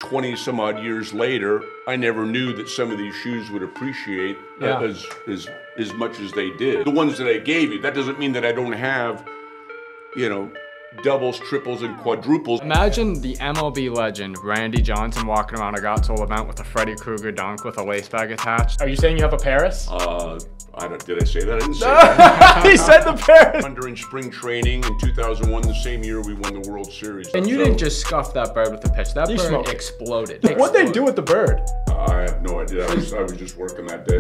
20 some odd years later, I never knew that some of these shoes would appreciate as much as they did. The ones that I gave you, that doesn't mean that I don't have, you know, doubles, triples, and quadruples. Imagine the MLB legend Randy Johnson walking around a Got Soul event with a Freddy Krueger dunk with a lace bag attached. Are you saying you have a Paris? Did I say that? I didn't say that. He said the Paris. During spring training in 2001, the same year we won the World Series. And you didn't just scuff that bird with the pitch. That bird exploded. What'd they do with the bird? I have no idea. I was just working that day.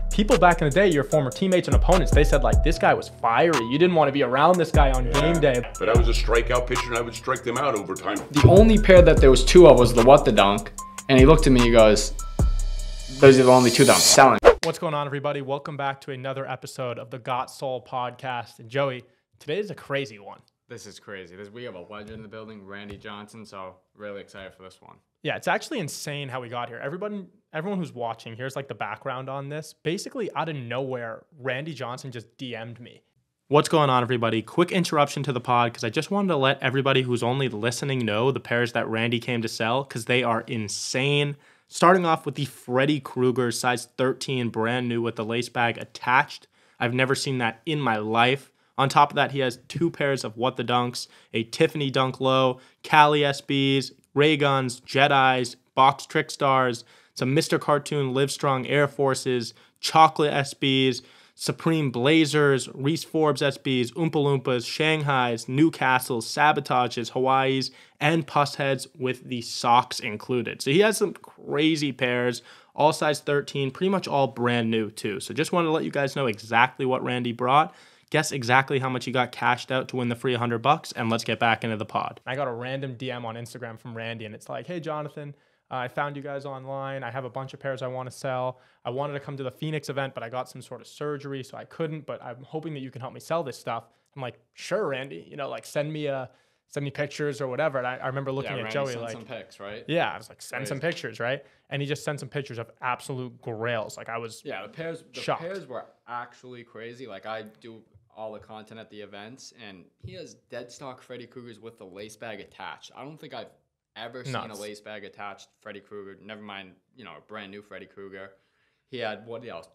People back in the day, your former teammates and opponents, they said like, this guy was fiery. You didn't want to be around this guy on game day. But I was a strikeout pitcher and I would strike them out over time. The only pair that there was two of was the What the Dunk. And he looked at me, he goes, those are the only two that I'm selling. What's going on, everybody? Welcome back to another episode of the Got Soul podcast. And Joey, today is a crazy one. This is crazy. We have a legend in the building, Randy Johnson, so really excited for this one. Yeah, it's actually insane how we got here. Everyone who's watching, here's like the background on this. Basically, out of nowhere, Randy Johnson just DM'd me. What's going on, everybody? Quick interruption to the pod because I just wanted to let everybody who's only listening know the pairs that Randy came to sell because they are insane. Starting off with the Freddy Kruegers size 13, brand new with the lace bag attached. I've never seen that in my life. On top of that, he has two pairs of What the Dunks, a Tiffany Dunk Low, Cali SBs, Ray Guns, Jedis, Box Trick Stars, some Mr. Cartoon Livestrong Air Forces, Chocolate SBs, Supreme Blazers, Reese Forbes SBs, Oompa Loompas, Shanghais, Newcastles, Sabotages, Hawaiis, and Puss Heads with the socks included. So he has some crazy pairs, all size 13, pretty much all brand new too. So just wanted to let you guys know exactly what Randy brought. Guess exactly how much he got cashed out to win the free $100, and let's get back into the pod. I got a random DM on Instagram from Randy, and it's like, hey, Jonathan, I found you guys online. I have a bunch of pairs I want to sell. I wanted to come to the Phoenix event, but I got some sort of surgery, so I couldn't, but I'm hoping that you can help me sell this stuff. I'm like, sure, Randy, you know, like send me pictures or whatever. And I remember looking at Randy Joey sent like, some pics, right? Yeah, I was like, send some pictures, right? And he just sent some pictures of absolute grails. Like I was the pairs were actually crazy. Like I do all the content at the events, and he has dead stock Freddy Kruegers with the lace bag attached. I don't think I've ever seen a lace bag attached Freddy Krueger. Never mind, you know, a brand new Freddy Krueger. He had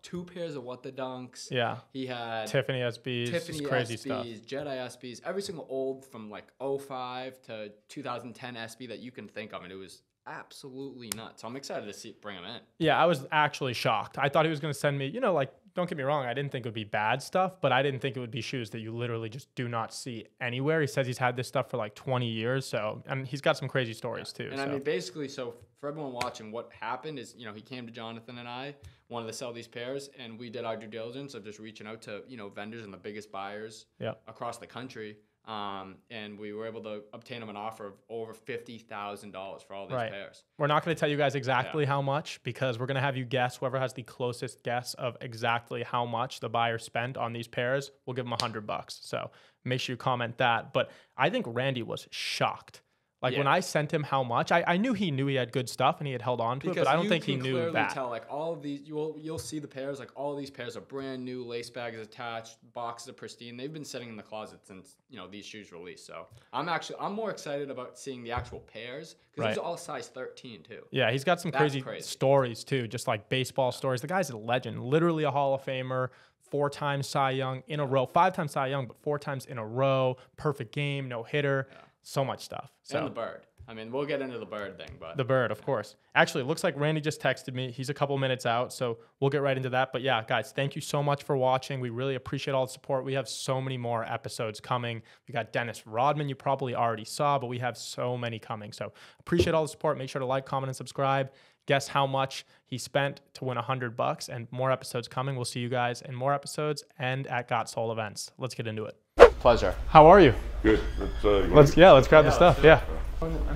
two pairs of What the Dunks. Yeah. He had Tiffany SBs, crazy stuff. Jedi SBs, every single old from like 05 to 2010 SB that you can think of, and it was absolutely nuts. So I'm excited to bring him in. Yeah, I was actually shocked. I thought he was going to send me, you know, like, don't get me wrong, I didn't think it would be bad stuff, but I didn't think it would be shoes that you literally just do not see anywhere. He says he's had this stuff for like 20 years, so, and he's got some crazy stories too. And I mean, basically, so for everyone watching, what happened is, you know, he came to Jonathan and I, wanted to sell these pairs, and we did our due diligence of just reaching out to, you know, vendors and the biggest buyers across the country. And we were able to obtain him an offer of over $50,000 for all these pairs. We're not going to tell you guys exactly how much because we're going to have you guess. Whoever has the closest guess of exactly how much the buyer spent on these pairs, we'll give them $100. So make sure you comment that. But I think Randy was shocked. Like when I sent him how much, I knew he had good stuff and he had held on to it, but I don't think he knew that. You can clearly tell, like all of these, you'll see the pairs, like all of these pairs are brand new, lace bags attached, boxes are pristine. They've been sitting in the closet since, you know, these shoes released. So I'm more excited about seeing the actual pairs because these are all size 13 too. Yeah, he's got some crazy stories too, just like baseball stories. The guy's a legend, literally a Hall of Famer. 4-time Cy Young in a row, 5-time Cy Young, but 4 times in a row, perfect game, no hitter. Yeah. So much stuff. And the bird. I mean, we'll get into the bird thing, but the bird, of course. Actually, it looks like Randy just texted me. He's a couple minutes out, so we'll get right into that. But yeah, guys, thank you so much for watching. We really appreciate all the support. We have so many more episodes coming. We got Dennis Rodman, you probably already saw, but we have so many coming. So appreciate all the support. Make sure to like, comment, and subscribe. Guess how much he spent to win $100, and more episodes coming. We'll see you guys in more episodes and at Got Soul events. Let's get into it. Pleasure. How are you? Good. Let's grab the stuff. Yeah.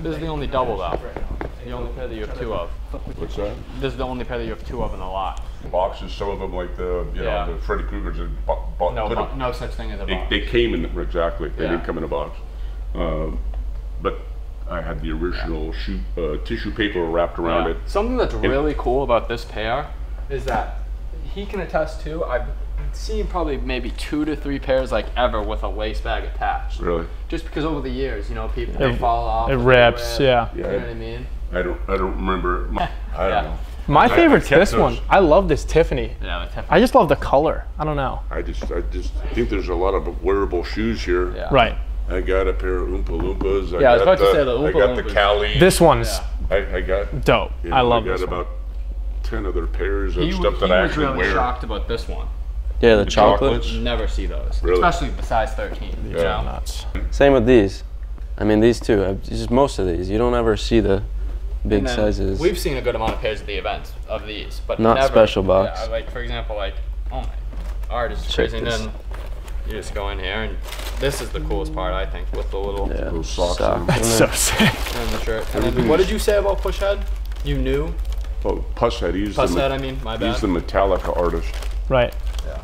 This is the only double though. The only pair that you have 2 of. What's that? This is the only pair that you have 2 of in the lot. Boxes, some of them like the the Freddy Kruegers. No such thing as a box. They came in exactly. They didn't come in a box. But I had the original tissue paper wrapped around it. Something that's really cool about this pair is that he can attest to. seen probably maybe 2 to 3 pairs like ever with a lace bag attached. Really? Just because over the years, you know, people they fall off. It rips, yeah. You know what I mean? I don't remember. I don't know. My favorite's this one. I love this Tiffany. Yeah, the Tiffany. I just love the color. I don't know. I just think there's a lot of wearable shoes here. Yeah. Right. I got a pair of Oompa Loompas. I was about to say the Oompa I got Loompas. the Cali. This one's I got dope. I love this I got one. about 10 other pairs of He stuff that I was actually really wear. shocked about this one. Yeah, the chocolates. Never see those, Really? especially the size 13. You know? Nuts. Same with these. I mean, these two. Just most of these. You don't ever see the big And then sizes. We've seen a good amount of pairs at the events of these, but Not never, special box. Yeah, like for example, like oh my, art is Check crazy. And this. then you just go in here, and this is the coolest part, I think, with the little Yeah. Those socks. Sock. That's so sick. and the shirt. And then, what did you say about Pushhead? You knew Oh, Pusshead. Pushhead. I mean, my bad. He's the Metallica artist. Right. Yeah.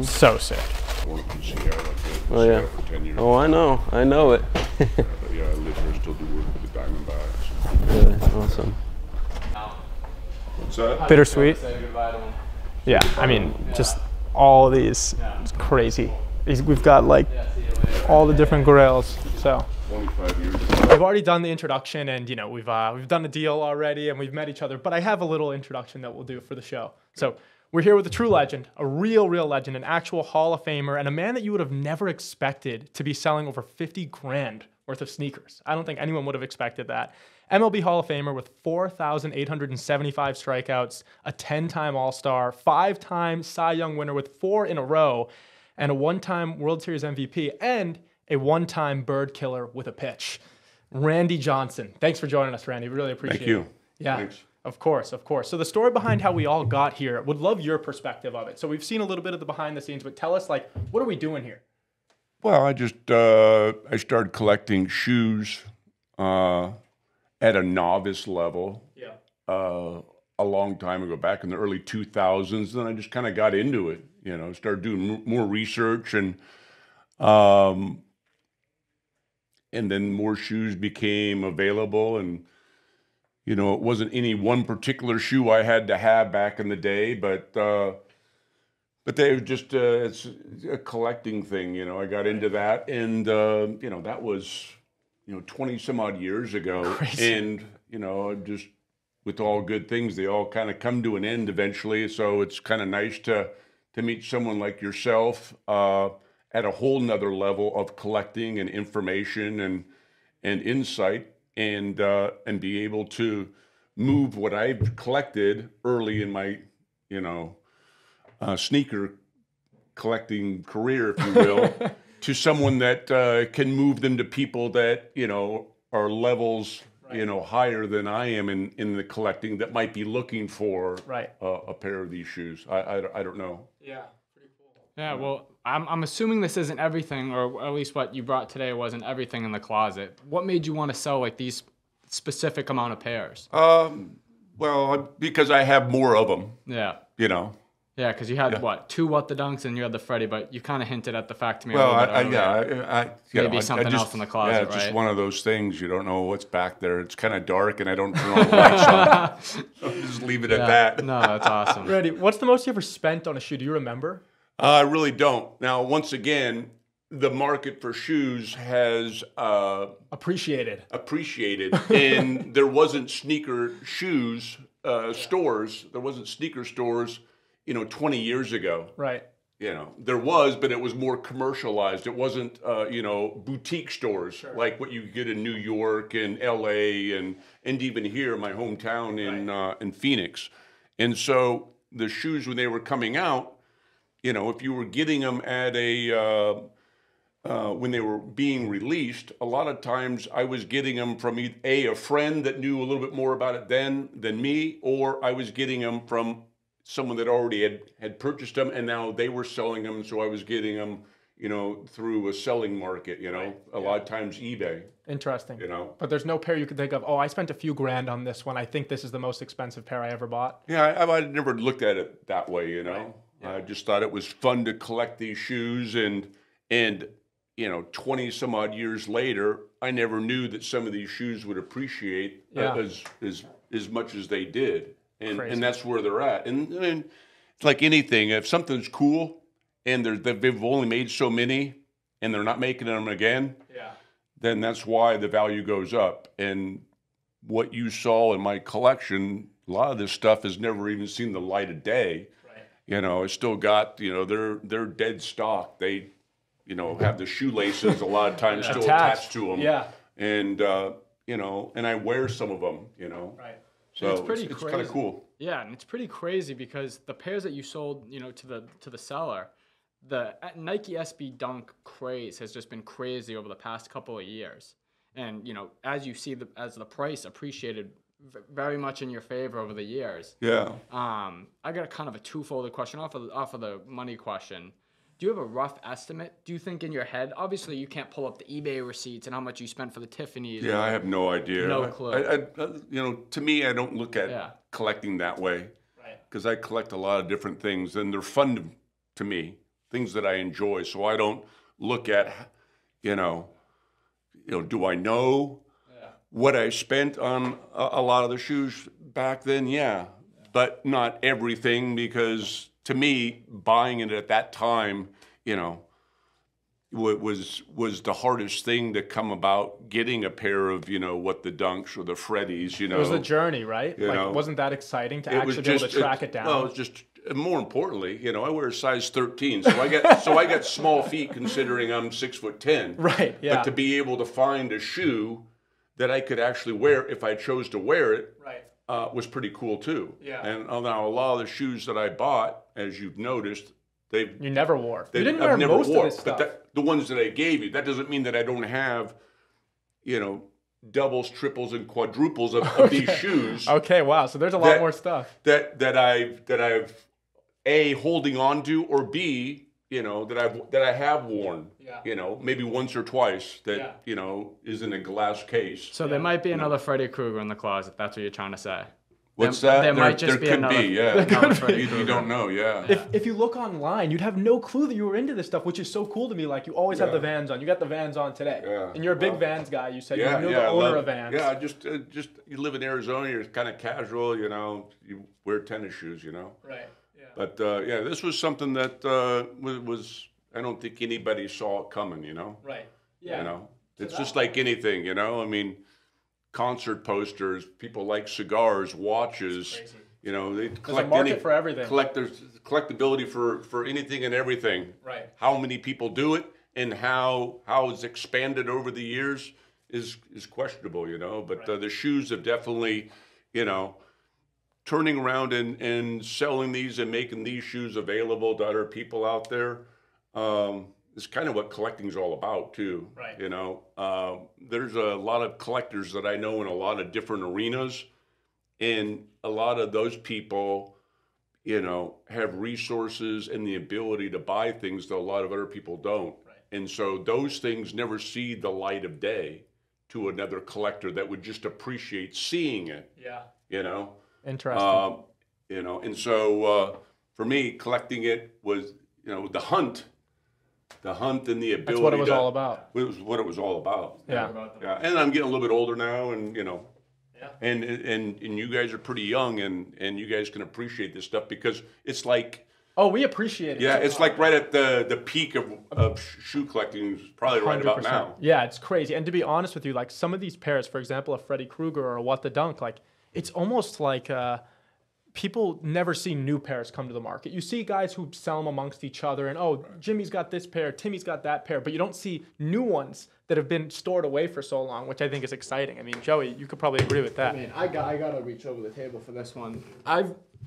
So sick. I wanted to see how I did. Oh, yeah. For 10 years. Oh, I know it. But yeah, I live here. Still do work with the Diamondbacks. Really awesome. What's that? Bittersweet. Say goodbye to him. Yeah, I mean, just all of these. It's crazy. We've got like Yeah, see you later. all the different grails. So 25 years. we've already done the introduction, and you know we've done a deal already, and we've met each other. But I have a little introduction that we'll do for the show. So we're here with a true legend, a real legend, an actual Hall of Famer, and a man that you would have never expected to be selling over 50 grand worth of sneakers. I don't think anyone would have expected that. MLB Hall of Famer with 4,875 strikeouts, a 10-time All-Star, 5-time Cy Young winner with 4 in a row, and a 1-time World Series MVP, and a 1-time bird killer with a pitch. Randy Johnson. Thanks for joining us, Randy. We really appreciate it. Thank you. Yeah. Thanks. Of course, of course. So the story behind how we all got here, would love your perspective of it. So we've seen a little bit of the behind the scenes, but tell us, like, what are we doing here? Well, I just I started collecting shoes at a novice level. Yeah. A long time ago, back in the early 2000s. Then I just kind of got into it. You know, started doing more research, and then more shoes became available. And you know, it wasn't any one particular shoe I had to have back in the day, but they were just it's a collecting thing. You know, I got into that, and you know, that was 20 some odd years ago. Crazy. And you know, just with all good things, they all kind of come to an end eventually. So it's kind of nice to meet someone like yourself at a whole nother level of collecting and information and insight, and be able to move what I've collected early in my sneaker collecting career, if you will, to someone that can move them to people that are levels higher than I am in the collecting, that might be looking for a pair of these shoes. I don't know. Yeah, pretty cool. Yeah, well, I'm assuming this isn't everything, or at least what you brought today wasn't everything in the closet. What made you want to sell like these specific amount of pairs? Well, because I have more of them. Yeah. Yeah, because you had what, 2 What the Dunks, and you had the Freddy, but you kind of hinted at the fact to me. Well, a little bit earlier. maybe something else in the closet, Yeah, it's just right? one of those things. You don't know what's back there. It's kind of dark, and I don't turn all the lights on. So just leave it at that. No, that's awesome. Randy, what's the most you ever spent on a shoe? Do you remember? I really don't. Now, once again, the market for shoes has Appreciated. and there wasn't sneaker shoes stores. There wasn't sneaker stores, 20 years ago. Right. There was, but it was more commercialized. It wasn't, boutique stores like what you get in New York and LA and even here, my hometown in Phoenix. And so the shoes, when they were coming out, if you were getting them at when they were being released, a lot of times I was getting them from a friend that knew a little bit more about it than me, or I was getting them from someone that already had purchased them, and now they were selling them, so I was getting them, through a selling market, a lot of times eBay. Interesting. But there's no pair you could think of, I spent a few grand on this one. I think this is the most expensive pair I ever bought. Yeah, I never looked at it that way, Right. Yeah. I just thought it was fun to collect these shoes, and 20 some odd years later, I never knew that some of these shoes would appreciate as much as they did. And that's where they're at. And it's like anything, if something's cool, and they've only made so many, and they're not making them again, then that's why the value goes up. And what you saw in my collection, a lot of this stuff has never even seen the light of day. You know, it's still got, you know, they're dead stock. They, you know, have the shoelaces a lot of times still attached to them. Yeah. And, you know, and I wear some of them, you know. Right. So it's kind of cool. Yeah, and it's pretty crazy because the pairs that you sold, you know, to the seller, the Nike SB Dunk craze has just been crazy over the past couple of years. And, you know, as you see as the price appreciated very much in your favor over the years. Yeah. I got a kind of a twofold question off of the money question. Do you have a rough estimate? Do you think in your head? Obviously, you can't pull up the eBay receipts and how much you spent for the Tiffany's. Yeah, I have no idea. No clue. You know, to me, I don't look at collecting that way. Right. Because I collect a lot of different things, and they're fun to me, things that I enjoy. So I don't look at, you know, do I know what I spent on a lot of the shoes back then? Yeah, but not everything, because to me, buying it at that time, you know, was the hardest thing to come about, getting a pair of, you know, what the Dunks or the Freddys, you know. It was the journey, right? You know, wasn't that exciting to actually be able to track it down? Well, it's just, more importantly, you know, I wear a size 13, so I got small feet considering I'm 6'10". Right. Yeah. But to be able to find a shoe that I could actually wear if I chose to wear it, was pretty cool too. Yeah. And now a lot of the shoes that I bought, as you've noticed, you never wore. You didn't wear most of this stuff. But the ones that I gave you, that doesn't mean that I don't have, you know, doubles, triples, and quadruples of these shoes. Okay, wow. So there's a lot more stuff that I've A, holding on to, or B, you know, that I have worn. Yeah. You know, maybe once or twice that you know is in a glass case. So there might be another Freddy Krueger in the closet. That's what you're trying to say. What's that? There might just be another. You don't know, If you look online, you'd have no clue that you were into this stuff, which is so cool to me. Like, you always have the Vans on. You got the Vans on today. Yeah. And you're a big Vans guy. You said you're the owner of Vans. Yeah, just you live in Arizona. You're kind of casual, you know. You wear tennis shoes, you know. Right. Yeah. But this was something that was. I don't think anybody saw it coming, you know. Right. Yeah. You know, it's just like anything, you know. I mean, concert posters, people like cigars, watches, you know, they collect. There's a market for everything. There's collectability for anything and everything. Right. How many people do it and how it's expanded over the years is questionable, you know. But the shoes have definitely, you know, turning around and selling these and making these shoes available to other people out there. Is kind of what collecting's all about too. Right. You know, there's a lot of collectors that I know in a lot of different arenas, and a lot of those people, you know, have resources and the ability to buy things that a lot of other people don't. Right. And so those things never see the light of day to another collector that would just appreciate seeing it. Yeah. You know. Interesting. You know, and so for me, collecting it was, you know, the hunt and the ability. That's what it was all about. It was what it was all about. Yeah. Yeah. And I'm getting a little bit older now, and you know, and you guys are pretty young, and you guys can appreciate this stuff because it's like. Oh, we appreciate it. Yeah, it's like right at the peak of shoe collecting, probably right 100%. About now. Yeah, it's crazy. And to be honest with you, like some of these pairs, for example, a Freddy Krueger or a What the Dunk, like it's almost like. People never see new pairs come to the market. You see guys who sell them amongst each other and, Jimmy's got this pair, Timmy's got that pair, but you don't see new ones that have been stored away for so long, which I think is exciting. I mean, Joey, you could probably agree with that. I mean, I gotta reach over the table for this one.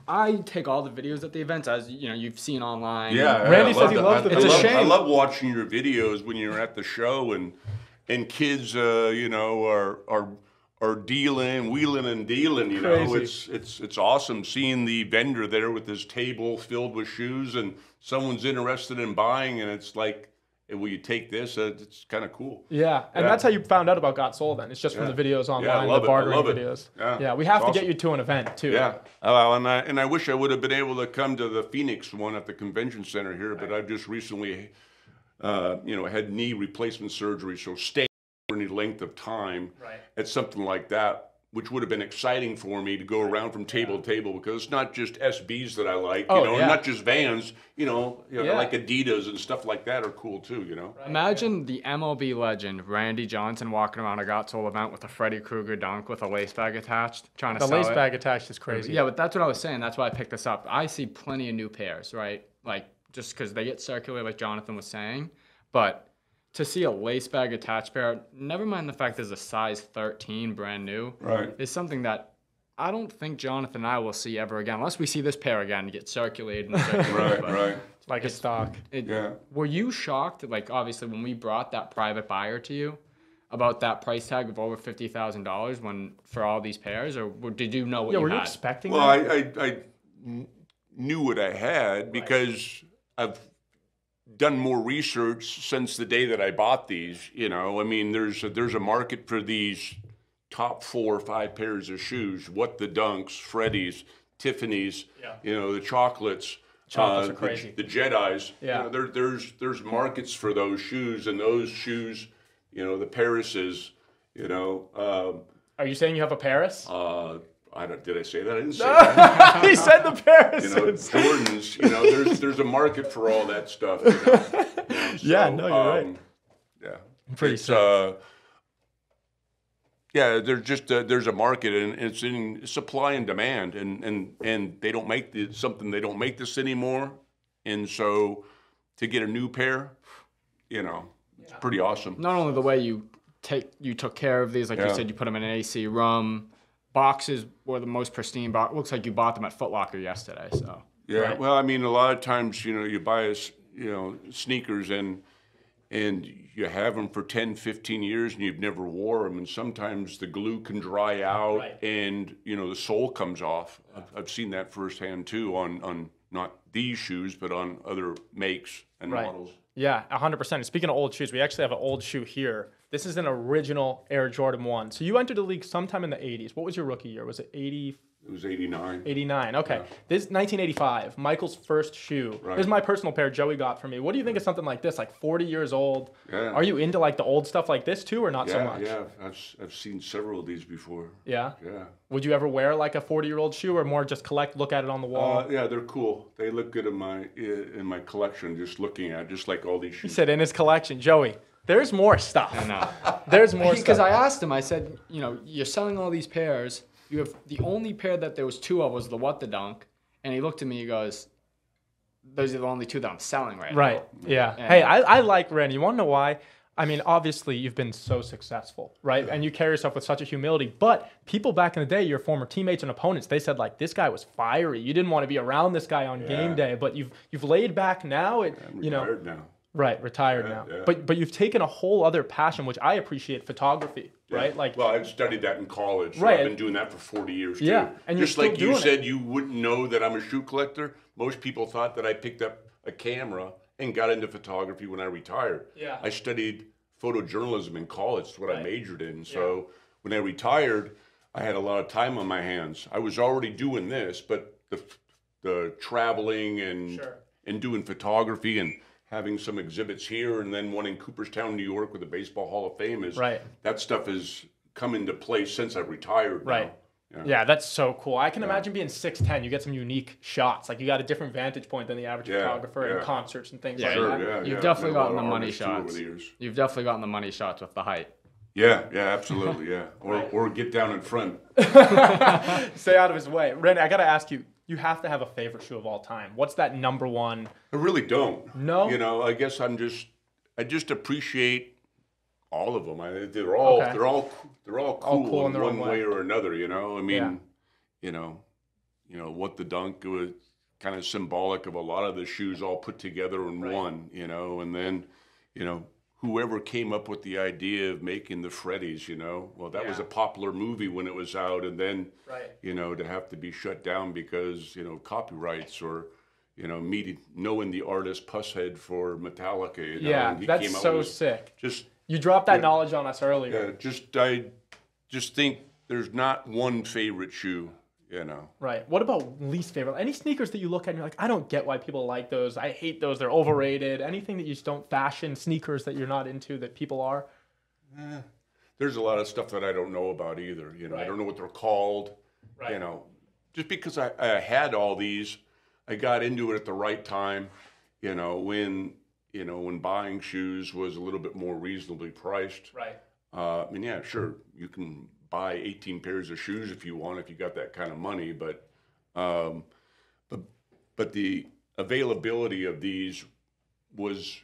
I take all the videos at the events, as you know, you've seen online. Yeah, Randy says he loves them. It's a shame. I love watching your videos when you're at the show and kids, you know, are dealing, wheeling and dealing, you know. It's awesome seeing the vendor there with his table filled with shoes and someone's interested in buying, and it's like, hey, will you take this? It's kind of cool. Yeah, and that's how you found out about Got Soul then. It's just from the videos online, the bartering videos. Yeah, we have to get you to an event too. Yeah, and I wish I would have been able to come to the Phoenix one at the convention center here, but I've just recently, you know, had knee replacement surgery, so staying any length of time at something like that which would have been exciting for me to go around from table to table, because it's not just SBs that I like, and not just Vans, like Adidas and stuff like that are cool too, Right. Imagine the MLB legend Randy Johnson walking around a Got-Soul event with a Freddy Krueger dunk with a lace bag attached, trying to sell it. The lace bag attached is crazy. Yeah, but that's what I was saying. That's why I picked this up. I see plenty of new pairs, right? Like, just because they get circulated, like Jonathan was saying, but to see a lace bag attached pair, never mind the fact there's a size 13 brand new, is something that I don't think Jonathan and I will see ever again, unless we see this pair again get circulated. Right. Like a stock. Were you shocked, like obviously when we brought that private buyer to you, about that price tag of over $50,000 for all these pairs, or did you know what you had? Were you expecting that? Well, I knew what I had because I've done more research since the day that I bought these. I mean, there's a market for these top 4 or 5 pairs of shoes. What the Dunks, Freddy's, Tiffany's, the chocolates. Chocolates are crazy. The Jedis. Yeah. There's markets for those shoes, and those shoes, the Parises. Are you saying you have a Paris? Did I say that? I didn't say that. He said the Paris. Jordans. There's a market for all that stuff. You're right. Yeah, pretty sick. There's a market, and it's in supply and demand, and they don't make they don't make this anymore, and so to get a new pair, it's pretty awesome. Not only the way you took care of these, like you said, you put them in an AC room. Boxes were the most pristine box. Looks like you bought them at Foot Locker yesterday. So well, I mean, a lot of times, you buy sneakers and you have them for 10, 15 years and you've never wore them, and sometimes the glue can dry out and the sole comes off. I've seen that firsthand too on not these shoes, but on other makes and models. Yeah, 100%. And speaking of old shoes, we actually have an old shoe here. This is an original Air Jordan 1. So you entered the league sometime in the 80s. What was your rookie year? Was it 80? It was 89. 89, okay. Yeah. This is 1985, Michael's first shoe. This is my personal pair Joey got for me. What do you think of something like this, like 40 years old? Yeah. Are you into like the old stuff like this too, or not so much? Yeah, I've seen several of these before. Yeah? Yeah. Would you ever wear like a 40-year-old shoe, or more just collect, look at it on the wall? Yeah, they're cool. They look good in my collection, just looking at it, just like all these shoes. He said in his collection, Joey, there's more stuff. I know. There's more stuff. Because I asked him, I said, you're selling all these pairs. You have the only pair that there was 2 of was the What the Dunk, and he looked at me. He goes, "Those are the only 2 that I'm selling right now." Right. Yeah. And hey, I like Randy. You want to know why? I mean, obviously, you've been so successful, right? And you carry yourself with such a humility. But people back in the day, your former teammates and opponents, they said like, this guy was fiery. You didn't want to be around this guy on game day. But you've laid back now. I'm retired now. Right, retired now. Yeah. But you've taken a whole other passion, which I appreciate, photography, right? Well, I studied that in college. So right. I've been doing that for 40 years too. Yeah, and just like you said, you wouldn't know that I'm a shoe collector. Most people thought that I picked up a camera and got into photography when I retired. Yeah. I studied photojournalism in college. That's what I majored in. So when I retired, I had a lot of time on my hands. I was already doing this, but the traveling and doing photography and having some exhibits here, and then one in Cooperstown, New York, with the Baseball Hall of Fame that stuff has come into place since I retired. Right. Now. Yeah, that's so cool. I can imagine being 6'10", you get some unique shots. Like you got a different vantage point than the average photographer in concerts and things like that. Yeah, You've definitely gotten the money shots. You've definitely gotten the money shots with the height. Yeah, absolutely, yeah. Or get down in front. Stay out of his way. Randy, I got to ask you, you have to have a favorite shoe of all time. What's that number one? I really don't. No? I guess I just appreciate all of them. They're all cool in one way or another, I mean, What the Dunk was kind of symbolic of a lot of the shoes all put together in one, and then, whoever came up with the idea of making the Freddy's, that was a popular movie when it was out, and then, to have to be shut down because, copyrights or, me knowing the artist Pusshead for Metallica, that's so sick. You dropped that knowledge on us earlier. Yeah, I just think there's not one favorite shoe. Right. What about least favorite? Any sneakers that you look at and you're like, I don't get why people like those. I hate those. They're overrated. Anything that you just don't fashion sneakers that you're not into that people are? there's a lot of stuff that I don't know about either. You know, I don't know what they're called. Right. You know, just because I had all these, I got into it at the right time. You know, when buying shoes was a little bit more reasonably priced. Right. I mean, yeah, sure, you can buy 18 pairs of shoes if you want, if you got that kind of money, but the availability of these was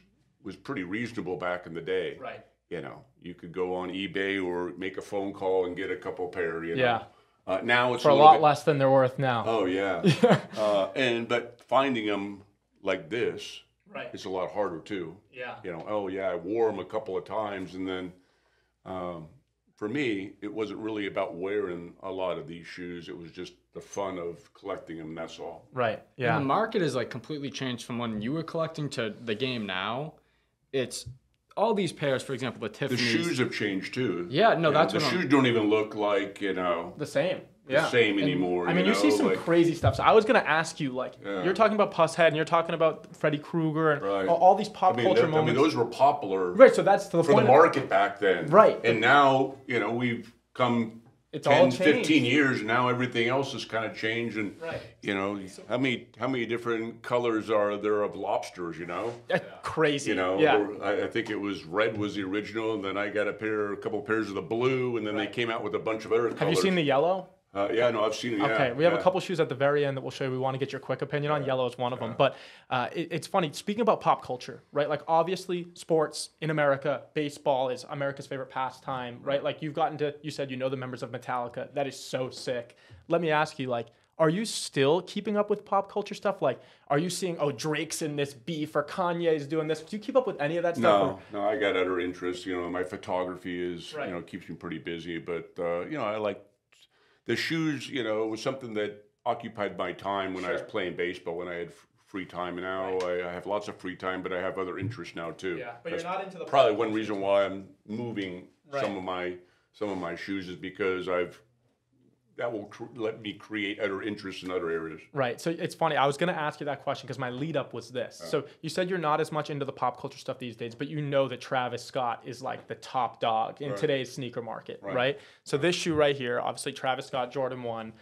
pretty reasonable back in the day. Right. You know, you could go on eBay or make a phone call and get a couple pair. You know. Yeah. Now it's for a lot less than they're worth now. Oh yeah. But finding them like this. Right. It's a lot harder too. Yeah. You know, oh yeah, I wore them a couple of times, and then for me, it wasn't really about wearing a lot of these shoes. It was just the fun of collecting them. That's all. Right. Yeah. And the market has like completely changed from when you were collecting to the game now. It's all these pairs, for example, the Tiffany's. The shoes have changed too. Yeah. No, that's the shoes don't even look like the same. The same anymore. I mean, you see some crazy stuff. So I was going to ask you, like, you're talking about Pusshead and you're talking about Freddy Krueger and all these pop culture moments. I mean, those were popular. Right, so that's the for point. the market back then. Right. And now, you know, we've come 10, 15 years, and now everything else has kind of changed. And, you know, how many different colors are there of lobsters, you know? Crazy. You know, I think it was red was the original, and then I got a couple pairs of the blue, and then they came out with a bunch of other colors. Have you seen the yellow? Yeah, no, I've seen it. Okay, we have a couple shoes at the very end that we'll show you. We want to get your quick opinion on. Yellow is one of them. But it's funny, speaking about pop culture, right? Like, obviously, sports in America, baseball is America's favorite pastime, right? Like, you said you know the members of Metallica. That is so sick. Let me ask you, like, are you still keeping up with pop culture stuff? Like, are you seeing, Drake's in this beef or Kanye's doing this? Do you keep up with any of that stuff? No, I got other interests. You know, my photography is, keeps me pretty busy. But, I like the shoes, was something that occupied my time when I was playing baseball, when I had free time. Now I have lots of free time, but I have other interests now too. Yeah, but you're not into the probably one reason why I'm moving some of my shoes is because that will let me create other interests in other areas. Right. So it's funny. I was going to ask you that question because my lead up was this. So you said you're not as much into the pop culture stuff these days, but you know that Travis Scott is like the top dog in today's sneaker market, right? So this shoe right here, obviously Travis Scott, Jordan 1.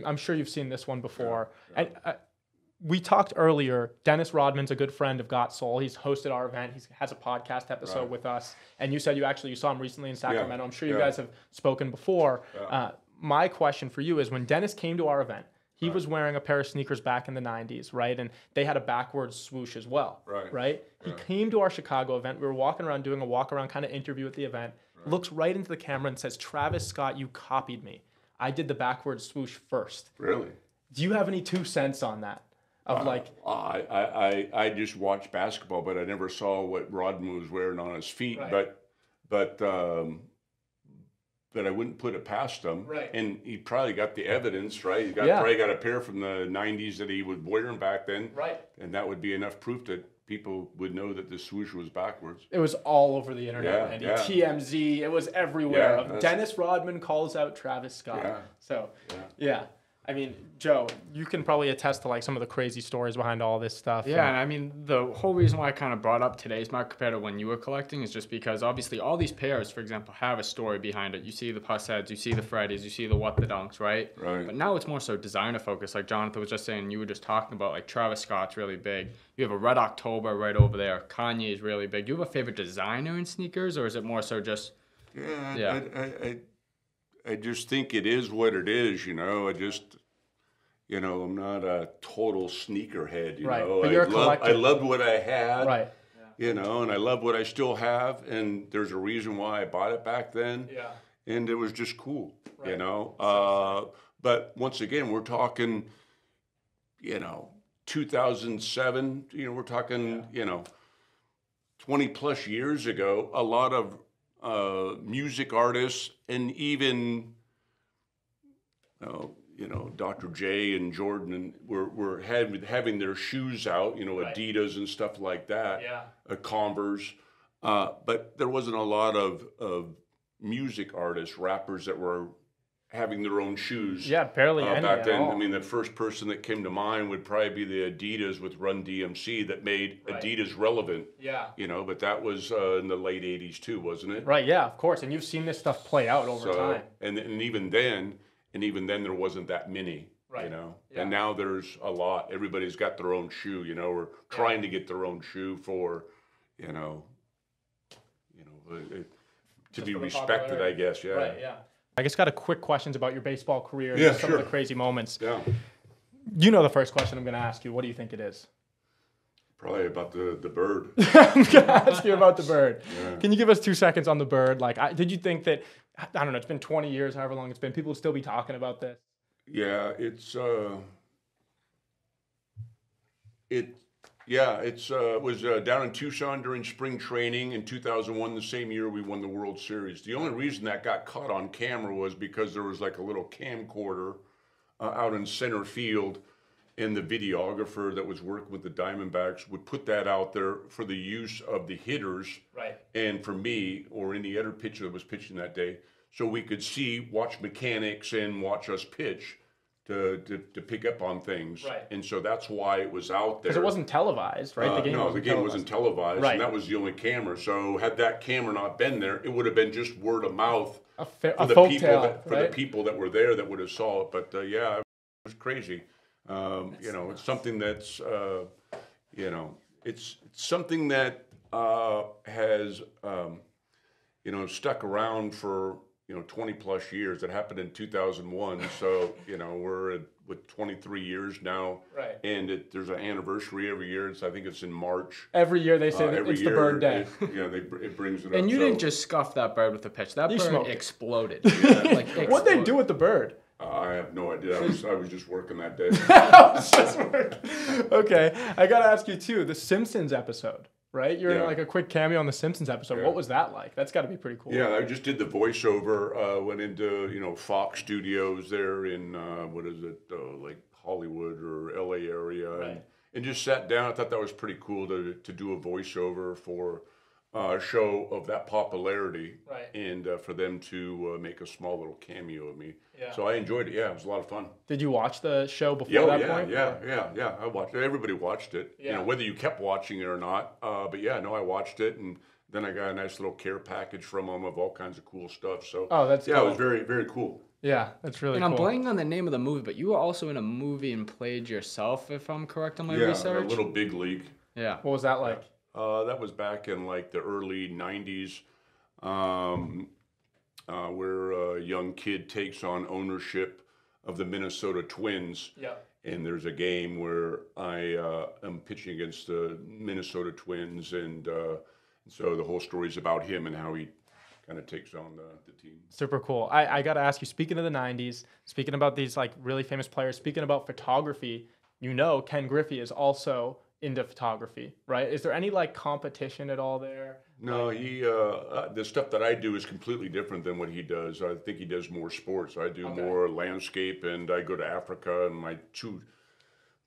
I'm sure you've seen this one before. Yeah. And we talked earlier, Dennis Rodman's a good friend of Got Soul. He's hosted our event. He has a podcast episode with us. And you said you saw him recently in Sacramento. I'm sure you guys have spoken before. Yeah. My question for you is, when Dennis came to our event, he was wearing a pair of sneakers back in the 90s, right? And they had a backwards swoosh as well, right? He came to our Chicago event. We were walking around doing a walk-around kind of interview at the event, looks right into the camera and says, "Travis Scott, you copied me. I did the backwards swoosh first." Really? Do you have any 2 cents on that? I just watched basketball, but I never saw what Rodman was wearing on his feet. Right. But I wouldn't put it past him. Right. And he probably got the evidence, right? He probably got a pair from the 90s that he was wearing back then. Right. And that would be enough proof that people would know that the swoosh was backwards. It was all over the internet, Andy. TMZ, it was everywhere. Dennis Rodman calls out Travis Scott. Yeah. So, I mean, Joe, you can probably attest to like some of the crazy stories behind all this stuff. Yeah, and I mean, the whole reason why I kind of brought up today's market compared to when you were collecting is just because obviously all these pairs, for example, have a story behind it. You see the Pussheads, you see the Freddys, you see the What the Dunks, right? Right. But now it's more so designer focused. Like Jonathan was just saying, you were just talking about like Travis Scott's really big. You have a Red October right over there. Kanye is really big. Do you have a favorite designer in sneakers, or is it more so just? Yeah. I just think it is what it is. I'm not a total sneakerhead, you know. But you're a collector. I loved what I had, and I love what I still have, and there's a reason why I bought it back then, and it was just cool, But once again, we're talking, 2007, we're talking, 20 plus years ago, a lot of music artists and even, Dr. J and Jordan were having their shoes out, Adidas and stuff like that, Converse. But there wasn't a lot of music artists, rappers that were having their own shoes. Yeah, barely any back at then. all. I mean, the first person that came to mind would probably be the Adidas with Run DMC that made Adidas relevant. Yeah. You know, but that was in the late 80s too, wasn't it? Right, yeah, of course. And you've seen this stuff play out over time. And even then there wasn't that many. Right. You know, Yeah. and now there's a lot. Everybody's got their own shoe, you know, or trying to get their own shoe for, to be respected, I guess. Yeah. Right. Yeah. I just got a quick questions about your baseball career. Yeah, some of the crazy moments. Yeah. You know the first question I'm going to ask you. What do you think it is? Probably about the bird. I'm going to ask you about the bird. Yeah. Can you give us 2 seconds on the bird? Like, did you think that? I don't know. It's been 20 years, however long it's been. People would still be talking about this. Yeah, it was down in Tucson during spring training in 2001, the same year we won the World Series. The only reason that got caught on camera was because there was like a little camcorder out in center field, and the videographer that was working with the Diamondbacks would put that out there for the use of the hitters, Right. and for me or any other pitcher that was pitching that day, so we could watch mechanics and watch us pitch to pick up on things. Right. And so that's why it was out there. Because it wasn't televised, right? The game wasn't televised, Right. and that was the only camera. So had that camera not been there, it would have been just word of mouth for the people that were there that would have saw it. But yeah, it was crazy. It's something that's it's something that has stuck around for 20 plus years. It happened in 2001. So, we're with 23 years now. Right. And there's an anniversary every year. I think it's in March. Every year they say that it's the bird day. It brings it up. And you didn't just scuff that bird with a pitch. That bird exploded. What'd they do with the bird? I have no idea. I was just working that day. Okay. I got to ask you, too, the Simpsons episode. Right? You're in like a quick cameo on the Simpsons episode. Yeah. What was that like? That's got to be pretty cool. Yeah, I just did the voiceover. Went into Fox Studios there in like Hollywood or LA area, right. and just sat down. I thought that was pretty cool to do a voiceover for a show of that popularity, right. And for them to make a small little cameo of me. Yeah. So I enjoyed it. Yeah, it was a lot of fun. Did you watch the show before that point? Yeah. I watched it. Everybody watched it. Yeah. Whether you kept watching it or not. But yeah, no, I watched it, and then I got a nice little care package from them of all kinds of cool stuff. So that's cool. It was very, very cool. Yeah, that's really cool. And I'm blanking on the name of the movie, but you were also in a movie and played yourself, if I'm correct on my research. Yeah, a little Big League. Yeah. What was that like? That was back in like the early 90s. Where a young kid takes on ownership of the Minnesota Twins. Yeah. And there's a game where I am pitching against the Minnesota Twins, and so the whole story is about him and how he kind of takes on the team. Super cool. I got to ask you, speaking of the 90s, speaking about these like really famous players, speaking about photography, Ken Griffey is also into photography, right? Is there any like competition at all there? No, he the stuff that I do is completely different than what he does. I think he does more sports. I do more landscape, and I go to Africa. And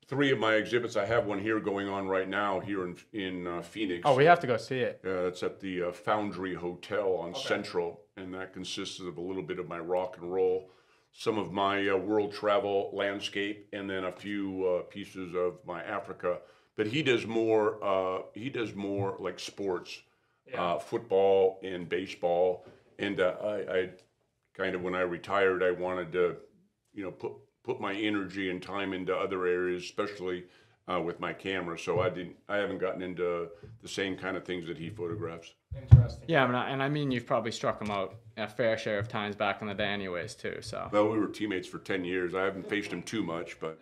three of my exhibits, I have one here going on right now here in Phoenix. Oh, we have to go see it. Yeah, it's at the Foundry Hotel on Central, and that consists of a little bit of my rock and roll, some of my world travel landscape, and then a few pieces of my Africa. But he does more like sports. Football and baseball, and I kind of, when I retired, I wanted to, put my energy and time into other areas, especially with my camera. So I haven't gotten into the same kind of things that he photographs. Interesting. Yeah, and I mean, you've probably struck him out a fair share of times back in the day, anyways, too. So. Well, we were teammates for 10 years. I haven't faced him too much, but.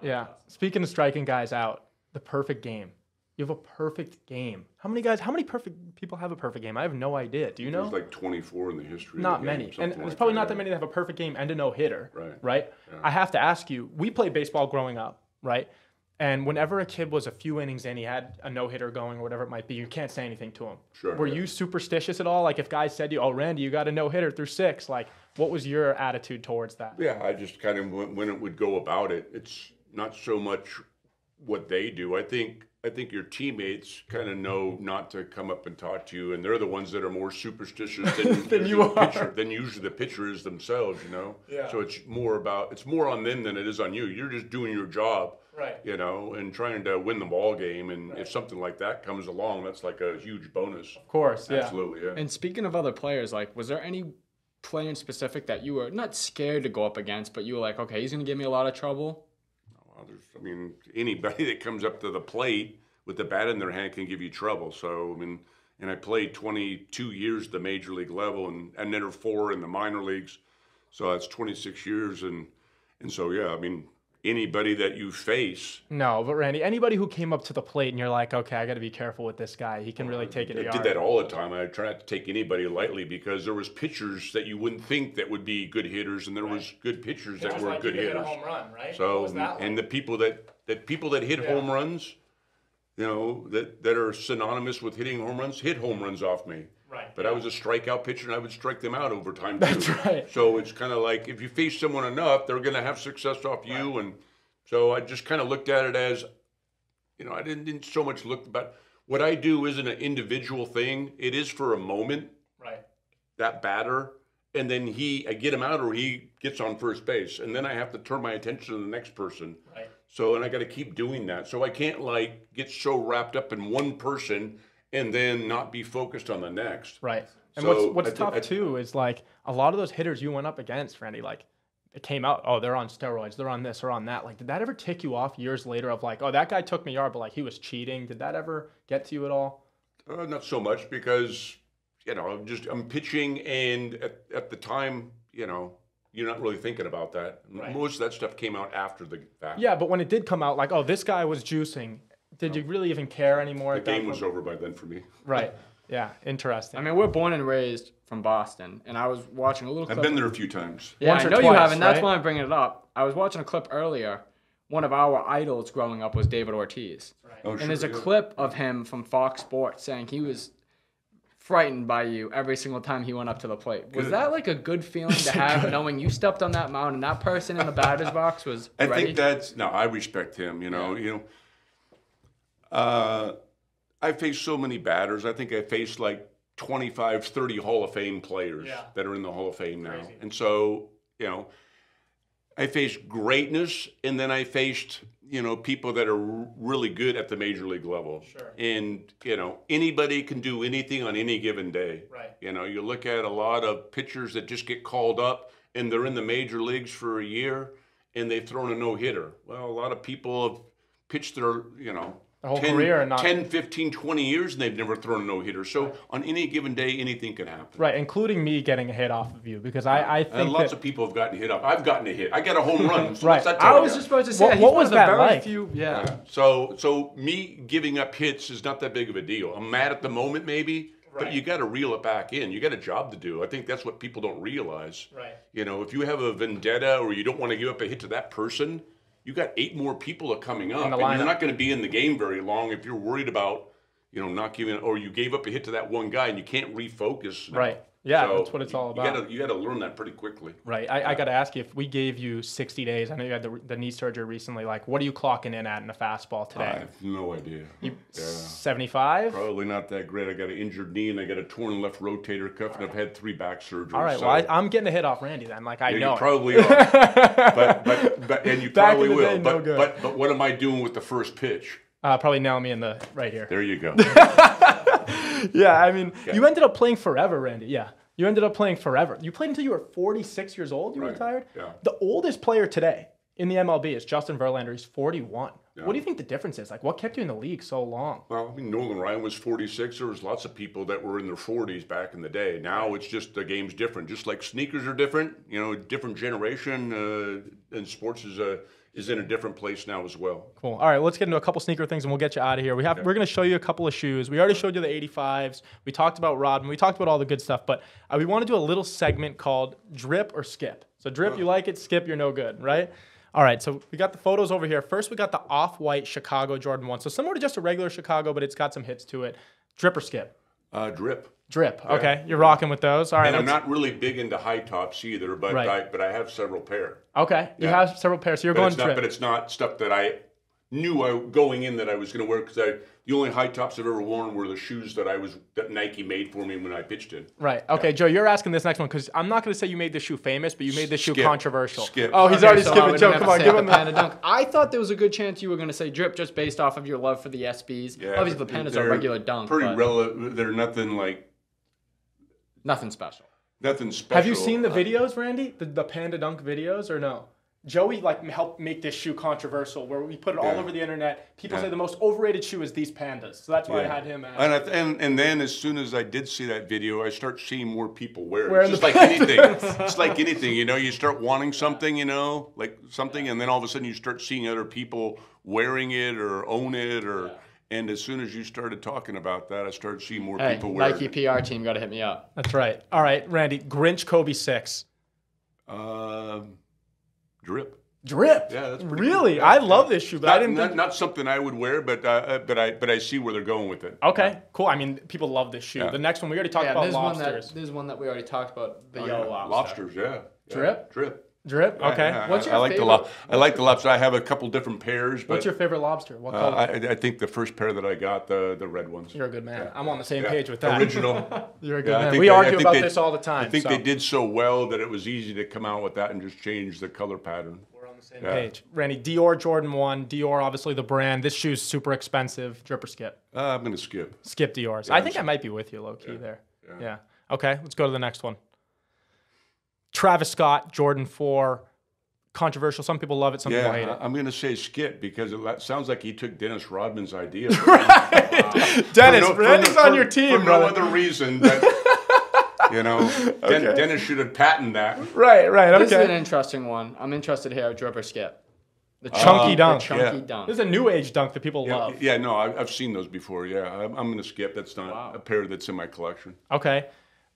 Yeah. Awesome. Speaking of striking guys out, the perfect game. You have a perfect game. How many perfect people have a perfect game? I have no idea. Do you know? There's like 24 in the history not of the many. game. And there's probably not that many that have a perfect game and a no-hitter. Right? Yeah. I have to ask you, we played baseball growing up, right? And whenever a kid was a few innings in, he had a no-hitter going or whatever it might be, you can't say anything to him. Sure. Were you superstitious at all? Like if guys said to you, oh, Randy, you got a no-hitter through 6, like what was your attitude towards that? Yeah, I just kind of, when it would go about it, it's not so much what they do. I think I think your teammates kind of know not to come up and talk to you, and they're the ones that are more superstitious than usually the pitcher is themselves, you know? Yeah. So it's more on them than it is on you. You're just doing your job, right? You know, and trying to win the ball game. And if something like that comes along, that's like a huge bonus. Of course, yeah. Absolutely, yeah. And speaking of other players, like, was there any player in specific that you were not scared to go up against, but you were like, okay, he's going to give me a lot of trouble? I mean, anybody that comes up to the plate with the bat in their hand can give you trouble. So, I mean, and I played 22 years at the major league level and another 4 in the minor leagues. So that's 26 years. And so, yeah, I mean, anybody that you face. No, but Randy, anybody who came up to the plate and you're like, okay, I got to be careful with this guy. He can really take it. I did that all the time. I try not to take anybody lightly because there was pitchers that you wouldn't think that would be good hitters, and there was good pitchers that were good hitters. Hit a home run, right? So, and the people that hit home runs, you know, that are synonymous with hitting home runs, hit home runs off me. Right. But I was a strikeout pitcher, and I would strike them out over time, too. That's right. So it's kind of like if you face someone enough, they're going to have success off you. And so I just kind of looked at it as, you know, I didn't so much look about what I do isn't an individual thing. It is for a moment, right? That batter. And then I get him out or he gets on first base. And then I have to turn my attention to the next person. Right. So, and I got to keep doing that. So I can't like get so wrapped up in one person and then not be focused on the next. Right. And so what's tough too is like a lot of those hitters you went up against, Randy, like it came out, oh, they're on steroids, they're on this or on that. Like, did that ever tick you off years later of like, oh, that guy took me yard, but like he was cheating? Did that ever get to you at all? Not so much because, you know, I'm pitching, and at the time, you know, you're not really thinking about that. Right. Most of that stuff came out after the fact. Yeah, but when it did come out, like, oh, this guy was juicing, did you really even care anymore? The game was over by then for me. Right. Yeah, interesting. I mean, we're born and raised from Boston, and I was watching a little clip. I've been there a few times. Yeah, I know you have, and that's why I'm bringing it up. I was watching a clip earlier. One of our idols growing up was David Ortiz. Right. Oh, and sure, there's a clip of him from Fox Sports saying he was frightened by you every single time he went up to the plate. Was that like a good feeling to have, knowing you stepped on that mound and that person in the batter's box was ready? I think I respect him, you know. I faced so many batters. I think I faced like 25, 30 Hall of Fame players that are in the Hall of Fame now. Crazy. And so, you know, I faced greatness, and then I faced, you know, people that are really good at the major league level. Sure. And, you know, anybody can do anything on any given day. Right. You know, you look at a lot of pitchers that just get called up, and they're in the major leagues for a year, and they've thrown a no-hitter. Well, a lot of people have pitched their, you know, whole career and not 10, 15, 20 years, and they've never thrown a no-hitter. So on any given day, anything can happen. Right, including me getting a hit off of you, because I think and lots of people have gotten hit off. I've gotten a hit. I got a home run. So right. what's that I tell was you? just supposed to say, what was that like? So me giving up hits is not that big of a deal. I'm mad at the moment, maybe. Right. But you got to reel it back in. You got a job to do. I think that's what people don't realize. Right. You know, if you have a vendetta or you don't want to give up a hit to that person, you got 8 more people are coming up, and you're not going to be in the game very long if you're worried about, you know, not giving, or you gave up a hit to that one guy and you can't refocus. Right. Yeah, so that's what it's all about. You got to learn that pretty quickly. Right. I got to ask you, if we gave you 60 days, I know you had the knee surgery recently, like, what are you clocking in at in a fastball today? I have no idea. 75? Probably not that great. I got an injured knee and I got a torn left rotator cuff, and I've had 3 back surgeries. All right. So. Well, I'm getting a hit off Randy then. Like, I know. You probably are. but and you probably will. Day, but what am I doing with the first pitch? Probably nail me in the right here. There you go. Yeah, I mean, you ended up playing forever, Randy. Yeah. You ended up playing forever. You played until you were 46 years old. You retired. Yeah. The oldest player today in the MLB is Justin Verlander. He's 41. Yeah. What do you think the difference is? Like, what kept you in the league so long? Well, I mean, Nolan Ryan was 46. There was lots of people that were in their 40s back in the day. Now it's just the game's different. Just like sneakers are different, you know, different generation, and sports is in a different place now as well. Cool. All right, let's get into a couple sneaker things and we'll get you out of here. We're going to show you a couple of shoes. We already showed you the 85s. We talked about Rodman. We talked about all the good stuff, but we want to do a little segment called Drip or Skip. So Drip, you like it. Skip, you're no good, right? All right, so we got the photos over here. First, we got the off-white Chicago Jordan 1. So similar to just a regular Chicago, but it's got some hits to it. Drip or Skip? Drip. Drip. Okay, you're rocking with those. All right. And I'm not really big into high tops either, but I have several pair. Okay, you have several pairs. So you're going drip. But it's not stuff that I knew going in that I was going to wear, because the only high tops I've ever worn were the shoes that Nike made for me when I pitched in. Right. Okay, Joe, you're asking this next one because I'm not going to say you made this shoe famous, but you made this shoe controversial. Skip. Oh, he's already skipping. Joe, come on, give him Panda Dunk. I thought there was a good chance you were going to say Drip just based off of your love for the SBs. Yeah, obviously, the Pandas are regular dunk. Pretty relevant. They're nothing like. Nothing special. Nothing special. Have you seen the videos, Randy? The Panda Dunk videos or no? Joey helped make this shoe controversial, where we put it all over the internet. People say the most overrated shoe is these Pandas, so that's why I had him ask. And then as soon as I did see that video, I start seeing more people wear it. It's just like anything. It's like anything, you start wanting something, like something, and then all of a sudden you start seeing other people wearing it or own it, and as soon as you started talking about that, I started seeing more people wearing it. Nike PR team got to hit me up. That's right. All right, Randy, Grinch Kobe 6. Drip. Drip. Yeah, that's really. Cool. I love this shoe, but I didn't think not something I would wear, but I see where they're going with it. Okay, cool. I mean, people love this shoe. The next one we already talked about lobsters. There's one that we already talked about. The yellow lobster. Lobsters, yeah. Drip. Drip. Okay. What's your favorite? I like the lobster. I have a couple different pairs. But, what's your favorite lobster? What color? I think the first pair that I got, the red ones. You're a good man. I'm on the same page with that. Original. You're a good man. We argue about this all the time. I think they did so well that it was easy to come out with that and just change the color pattern. We're on the same page. Randy, Dior Jordan 1. Dior, obviously the brand. This shoe's super expensive. Drip or skip? I'm going to skip. Skip Dior's. I think I might be with you low-key there. Yeah. Okay, let's go to the next one. Travis Scott, Jordan 4. Controversial. Some people love it. Some people hate it. I'm going to say skip because it sounds like he took Dennis Rodman's idea. Dennis, Randy's on your team, for brother. no other reason that, Dennis should have patented that. Right, okay. This is an interesting one. I'm interested here. Drip or skip? The chunky dunk. The chunky dunk. This is a new age dunk that people love. Yeah, no, I've seen those before. Yeah, I'm going to skip. That's not a pair that's in my collection. Okay.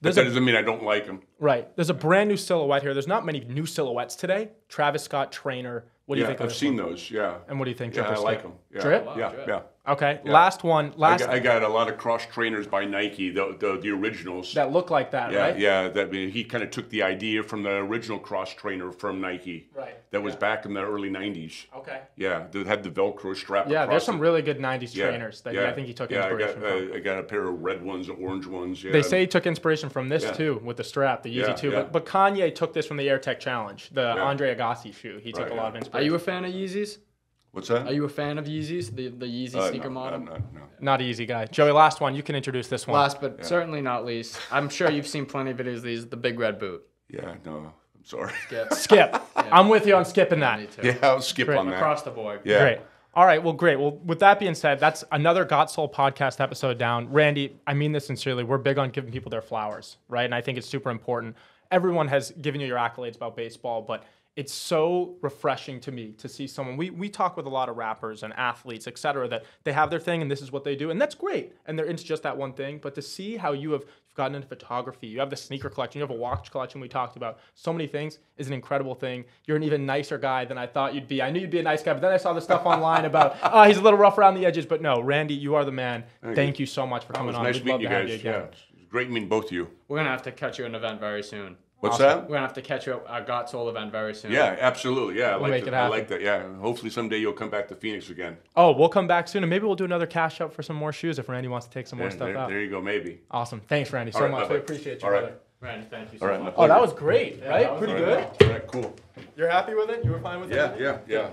But that doesn't mean I don't like them. Right. There's a brand new silhouette here. There's not many new silhouettes today. Travis Scott trainer. What do you think of this? I've seen those, yeah. And what do you think? Yeah, I like them. Yeah. Drip? Yeah. Okay. Yeah. Last one. I got a lot of cross trainers by Nike, the originals. That look like that, right? Yeah. He kind of took the idea from the original cross trainer from Nike. Right. That was back in the early 90s. Okay. Yeah, that had the Velcro strap Yeah, across there's some it. really good 90s trainers that I think he took inspiration from. I got a pair of red ones, orange ones. Yeah. They say he took inspiration from this too, with the strap, the Yeezy 2. But Kanye took this from the AirTech Challenge, the Andre Agassi shoe. He took a lot of inspiration. Are you a fan of Yeezys? What's that? Are you a fan of Yeezys, the Yeezy sneaker model? No. Not easy guy. Joey, last one. You can introduce this one. Last, but certainly not least. I'm sure you've seen plenty of videos of these, the big red boot. Yeah, no, I'm sorry. Skip. I'm with you on skipping that. Me too. Yeah, I'll skip on that. Across the board. Yeah. Great. All right, well, great. Well, with that being said, that's another Got Soul podcast episode down. Randy, I mean this sincerely. We're big on giving people their flowers, right? And I think it's super important. Everyone has given you your accolades about baseball, but it's so refreshing to me to see someone. We talk with a lot of rappers and athletes, et cetera, that they have their thing and this is what they do. And that's great. And they're into just that one thing. But to see how you've gotten into photography, you have the sneaker collection, you have a watch collection we talked about, so many things is an incredible thing. You're an even nicer guy than I thought you'd be. I knew you'd be a nice guy, but then I saw the stuff online about, he's a little rough around the edges. But no, Randy, you are the man. Thank you so much for coming on. Nice We'd meeting love you to have guys. you again. Yeah, it's great meeting both of you. We're going to have to catch you at an event very soon. What's that? We're going to have to catch you at our Got Soul event very soon. Yeah, absolutely. Yeah, We'll make it happen. I like that. Yeah, hopefully someday you'll come back to Phoenix again. Oh, we'll come back soon, and maybe we'll do another cash out for some more shoes if Randy wants to take some more stuff out. There you go, maybe. Awesome. Thanks, Randy, so All right, much. bye-bye. We appreciate you, All right. brother. Randy, thank you so much. Oh, that was great, right? Pretty good? All right, cool. You're happy with it? You were fine with it? Yeah.